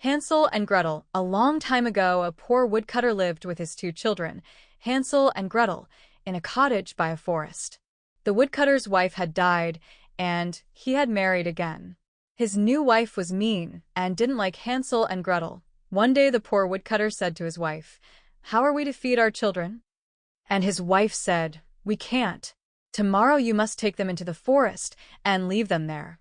Hansel and Gretel. A long time ago, a poor woodcutter lived with his two children, Hansel and Gretel, in a cottage by a forest. The woodcutter's wife had died, and he had married again. His new wife was mean and didn't like Hansel and Gretel. One day the poor woodcutter said to his wife, "How are we to feed our children?" And his wife said, "We can't. Tomorrow you must take them into the forest and leave them there."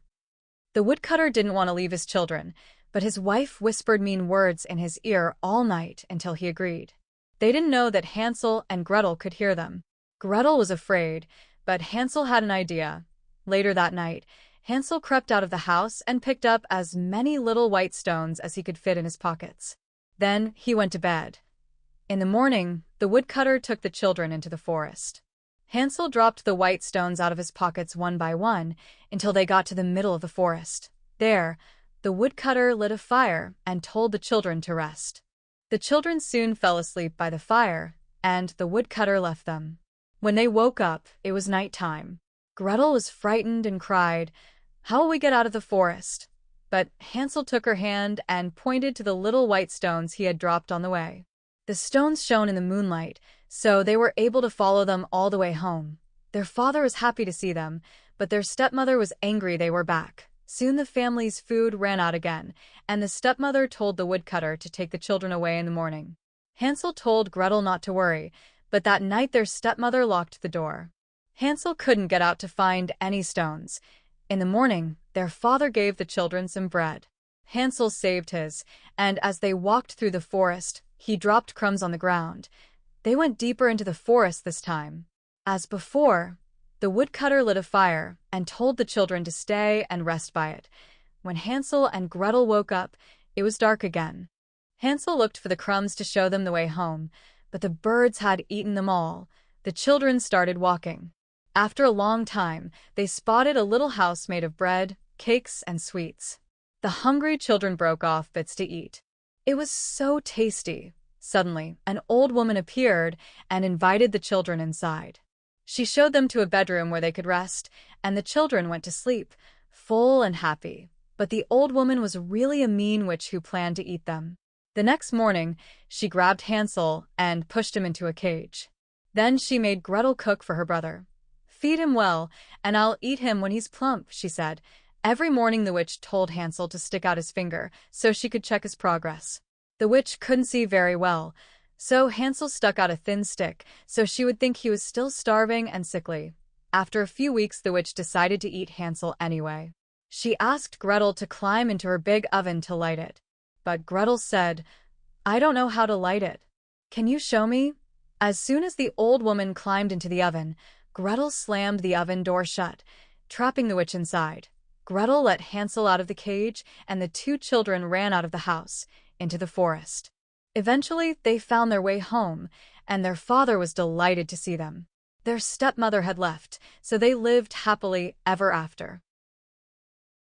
The woodcutter didn't want to leave his children, but his wife whispered mean words in his ear all night until he agreed. They didn't know that Hansel and Gretel could hear them. Gretel was afraid, but Hansel had an idea. Later that night, Hansel crept out of the house and picked up as many little white stones as he could fit in his pockets. Then he went to bed. In the morning, the woodcutter took the children into the forest. Hansel dropped the white stones out of his pockets one by one until they got to the middle of the forest. There, the woodcutter lit a fire and told the children to rest. The children soon fell asleep by the fire, and the woodcutter left them. When they woke up, it was night time. Gretel was frightened and cried, "How will we get out of the forest?" But Hansel took her hand and pointed to the little white stones he had dropped on the way. The stones shone in the moonlight, so they were able to follow them all the way home. Their father was happy to see them, but their stepmother was angry they were back. Soon the family's food ran out again, and the stepmother told the woodcutter to take the children away in the morning. Hansel told Gretel not to worry, but that night their stepmother locked the door. Hansel couldn't get out to find any stones. In the morning, their father gave the children some bread. Hansel saved his, and as they walked through the forest, he dropped crumbs on the ground. They went deeper into the forest this time. As before, the woodcutter lit a fire and told the children to stay and rest by it. When Hansel and Gretel woke up, it was dark again. Hansel looked for the crumbs to show them the way home, but the birds had eaten them all. The children started walking. After a long time, they spotted a little house made of bread, cakes, and sweets. The hungry children broke off bits to eat. It was so tasty. Suddenly, an old woman appeared and invited the children inside. She showed them to a bedroom where they could rest, and the children went to sleep, full and happy. But the old woman was really a mean witch who planned to eat them. The next morning, she grabbed Hansel and pushed him into a cage. Then she made Gretel cook for her brother. "Feed him well, and I'll eat him when he's plump," she said. Every morning the witch told Hansel to stick out his finger so she could check his progress. The witch couldn't see very well, so Hansel stuck out a thin stick so she would think he was still starving and sickly. After a few weeks, the witch decided to eat Hansel anyway. She asked Gretel to climb into her big oven to light it. But Gretel said, "I don't know how to light it. Can you show me?" As soon as the old woman climbed into the oven, Gretel slammed the oven door shut, trapping the witch inside. Gretel let Hansel out of the cage, and the two children ran out of the house, into the forest. Eventually, they found their way home, and their father was delighted to see them. Their stepmother had left, so they lived happily ever after.